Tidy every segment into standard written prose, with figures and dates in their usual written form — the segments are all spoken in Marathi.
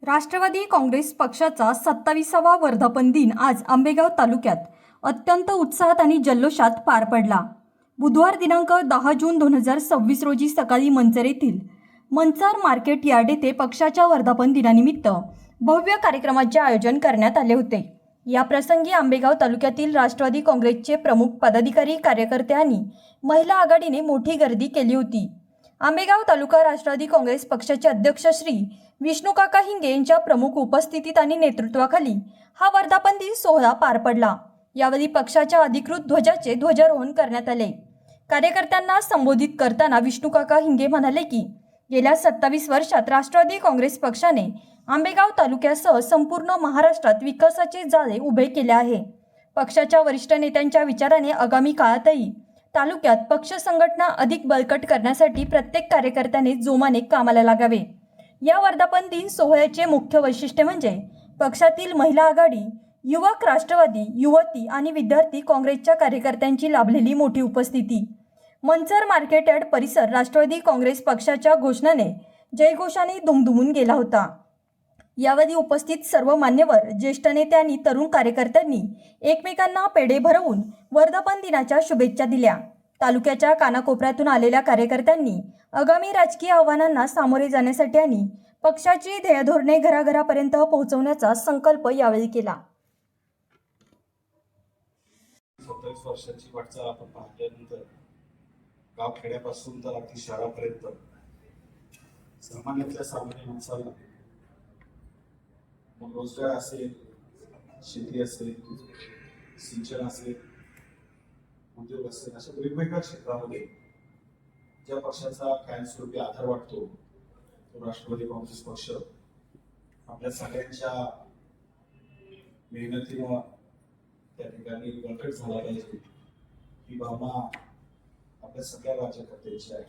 राष्ट्रवादी काँग्रेस पक्षाचा 27वा वर्धापन दिन आज आंबेगाव तालुक्यात अत्यंत उत्साहात आणि जल्लोषात पार पडला। बुधवार दिनांक 10 जून 2026 रोजी सकाळी मंचर येथील मंचर मार्केट यार्ड येथे पक्षाच्या वर्धापन दिनानिमित्त भव्य कार्यक्रमाचे आयोजन करण्यात आले होते। या प्रसंगी आंबेगाव तालुक्यातील राष्ट्रवादी काँग्रेसचे प्रमुख पदाधिकारी, कार्यकर्ते आणि महिला आघाडीने मोठी गर्दी केली होती। आंबेगाव तालुका राष्ट्रवादी काँग्रेस पक्षाचे अध्यक्ष श्री विष्णुकाका हिंगे यांच्या प्रमुख उपस्थितीत आणि नेतृत्वाखाली हा वर्धापन दिन सोहळा पार पडला। यावेळी पक्षाच्या अधिकृत ध्वजाचे ध्वजारोहण करण्यात आले। कार्यकर्त्यांना संबोधित करताना विष्णुकाका हिंगे म्हणाले की गेल्या 27 वर्षात राष्ट्रवादी काँग्रेस पक्षाने आंबेगाव तालुक्यासह संपूर्ण महाराष्ट्रात विकासाचे जाळे उभे केले आहे। पक्षाच्या वरिष्ठ नेत्यांच्या विचाराने आगामी काळातही तालुक्यात पक्ष संघटना अधिक बळकट करण्यासाठी प्रत्येक कार्यकर्त्याने जोमाने कामाला लागावे। या वर्धापन दिन सोहळ्याचे मुख्य वैशिष्ट्य म्हणजे पक्षातील महिला आघाडी, युवक राष्ट्रवादी, युवती आणि विद्यार्थी काँग्रेसच्या कार्यकर्त्यांची लाभलेली मोठी उपस्थिती। मंचर मार्केट यार्ड परिसर राष्ट्रवादी काँग्रेस पक्षाच्या घोषणाने जयघोषाने दुमदुमून गेला होता। यावेळी उपस्थित सर्व मान्यवर, ज्येष्ठ नेते आणि तरुण कार्यकर्त्यांनी एकमेकांना पेढे भरवून वर्धापन दिनाच्या शुभेच्छा दिल्या। तालुक्याच्या कानाकोपऱ्यातून आलेल्या कार्यकर्त्यांनी आगामी राजकीय आव्हानांना सामोरे जाण्यासाठी आणि पक्षाची ध्येयधोरणे घराघरापर्यंत पोहोचवण्याचा संकल्प यावेळी केला। 27 वर्षांची वाटचाल आपण पाहिल्यानंतर गाव खेड्यापासून तर अगदी शहरापर्यंत सामान्यातल्या सामान्य माणसाला मग रोजगार असेल, शेती असेल, सिंचन असेल, उद्योग असेल, अशा वेगवेगळ्या क्षेत्रामध्ये ज्या पक्षाचा कायमस्वरूपी आधार वाटतो तो राष्ट्रवादी काँग्रेस पक्ष आपल्या सगळ्यांच्या मेहनतीनं त्या ठिकाणी बळकट झाला पाहिजे ही भावना आपल्या सगळ्या राज्यकर्त्यांची आहे।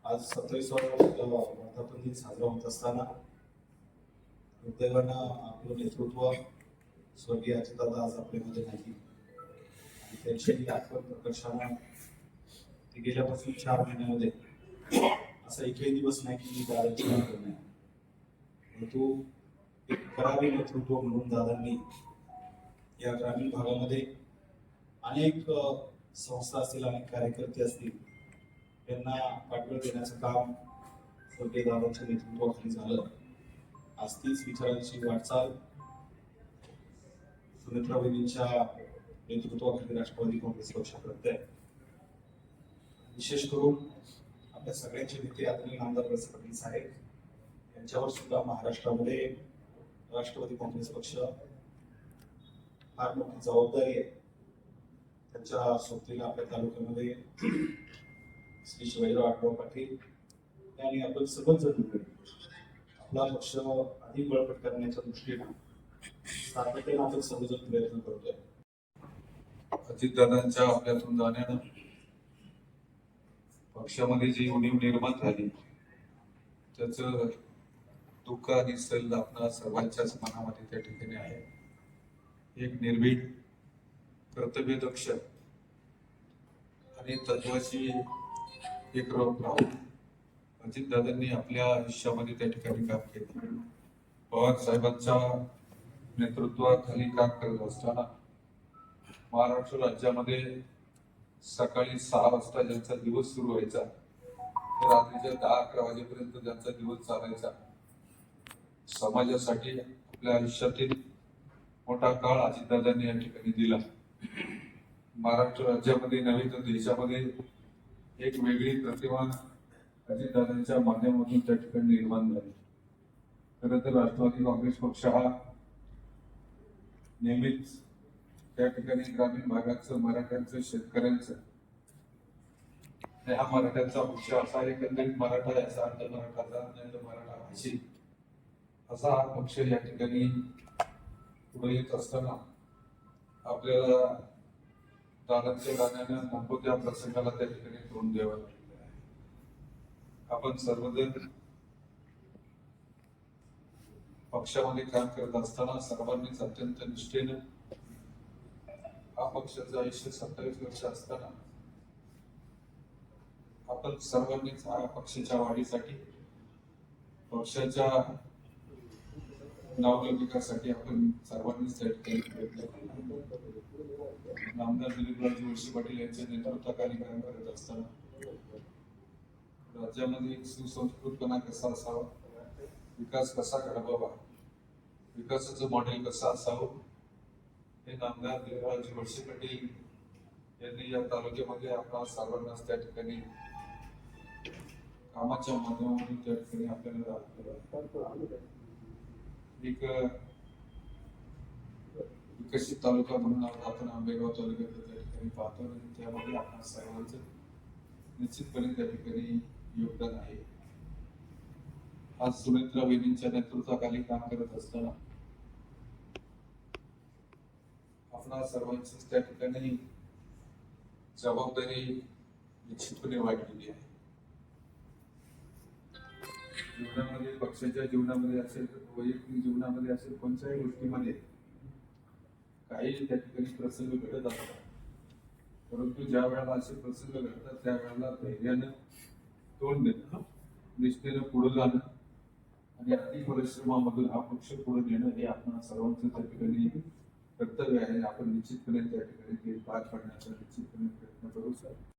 आज 27वा वर्धापन दिन साजरा होत असताना दुर्दैवानं आपलं नेतृत्व स्वर्गीय अजितदादा आज आपल्यामध्ये नाही आणि त्यांची आठवण प्रकर्षानं ते गेल्यापासून 4 महिन्यामध्ये असा एकही दिवस नाही की मी दादाची आठवण नाही, परंतु एक करारी नेतृत्व म्हणून दादांनी या ग्रामीण भागामध्ये अनेक संस्था असतील, अनेक कार्यकर्ते असतील, त्यांना पाठबळ देण्याचं काम स्वर्गीय दादांच्या नेतृत्वाखाली झालं। आज तीच विचारांची वाटचाल सुनेत्रा वहिनींच्या नेतृत्वाखाली राष्ट्रवादी काँग्रेस पक्ष करत आहे। विशेष करून आपल्या सगळ्यांचे नेते आदरणीय आमदार वत्स पाटील साहेब यांच्यावर सुद्धा महाराष्ट्रामध्ये राष्ट्रवादी काँग्रेस पक्ष फार मोठी जबाबदारी आहे। त्यांच्या सोबतीला आपल्या तालुक्यामध्ये श्री शिवाजीराव आढळराव पाटील यांनी आपण सर्वजण मिळून आपला पक्ष अधिक बळकट करण्याच्या दृष्टीनं सातत्यानं आपण सर्वजण प्रयत्न करतोय। अजितदादांच्या आपल्यातून जाण्यानं पक्षामध्ये जी उणीव निर्माण झाली त्याचं दुःख आणि सल आपल्या सर्वांच्याच मनामध्ये त्या ठिकाणी आहे। एक निर्भीड, कर्तव्यदक्ष आणि तत्वाची एक राहून अजितदादांनी आपल्या आयुष्यामध्ये त्या ठिकाणी काम केलं। पवार साहेबांच्या नेतृत्वाखाली काम करत असताना महाराष्ट्र राज्यामध्ये सकाळी 6 वाजता ज्यांचा दिवस सुरू व्हायचा तर रात्रीच्या 10-11 वाजेपर्यंत ज्यांचा दिवस चालायचा, समाजासाठी आपल्या आयुष्यातील मोठा काळ अजितदादांनी या ठिकाणी दिला। महाराष्ट्र राज्यामध्ये नव्हे तर देशामध्ये एक वेगळी प्रतिमा अजितदादांच्या माध्यमातून त्या ठिकाणी निर्माण झाली। खरं तर राष्ट्रवादी काँग्रेस पक्ष हा नेहमीच त्या ठिकाणी ग्रामीण भागाचं, मराठ्यांचं, शेतकऱ्यांचं, हा मराठ्यांचा पक्ष असा एकंदरीत मराठा याचा अर्थ मराठाचा नाही तर मराठा भाषी असा हा पक्ष या ठिकाणी पुढे येत असताना आपल्याला दादांच्या गाण्यानं नको त्या प्रसंगाला त्या ठिकाणी तोंड द्यावं लागलेलं आहे। आपण सर्वजण पक्षामध्ये काम करत असताना सर्वांनीच अत्यंत निष्ठेनं हा पक्षाचं आयुष्य 27 वर्ष असताना आपण सर्वांनीच हा पक्षाच्या वाढीसाठी पक्षाच्या नावलौकिकासाठी आपण सर्वांनीच त्या ठिकाणी प्रयत्न केले. नामदार दिलीपराव जोशी पाटील यांच्या नेतृत्वाखाली काम करत असताना राज्यामध्ये एक सुसंस्कृतपणा कसा असावा, विकास कसा घडवावा, विकासाचं मॉडेल कसं असावं हे नामदार दिलीपराव जोशी पाटील यांनी या तालुक्यामध्ये आपल्या सर्वांनाच त्या ठिकाणी कामाच्या माध्यमातून त्या ठिकाणी आपल्याला एक विकसित तालुका म्हणून आपण आंबेगाव तालुक्यात त्या ठिकाणी पाहतो आणि त्यामध्ये आपण सर्वांचं निश्चितपणे त्या ठिकाणी योगदान आहे. आज सुनेत्रा वहिनींच्या नेतृत्वाखाली काम करत असताना आपणा सर्वांची त्या ठिकाणी जबाबदारी निश्चितपणे वाढलेली आहे. जीवनामध्ये, पक्षाच्या जीवनामध्ये असेल, वैयक्तिक जीवनामध्ये असेल, कोणत्याही गोष्टीमध्ये काही त्या ठिकाणी प्रसंग घडत असतात. परंतु ज्या वेळेला असे प्रसंग घडतात त्यावेळेला धैर्यानं तोंड देणं, निष्ठेनं पुढे जाणं आणि अधिक परिश्रमामधून हा पक्ष पुढे नेणं हे आपण सर्वांचं त्या ठिकाणी कर्तव्य आहे. आपण निश्चितपणे त्या ठिकाणी ते पार पाडण्याचा निश्चितपणे प्रयत्न करू.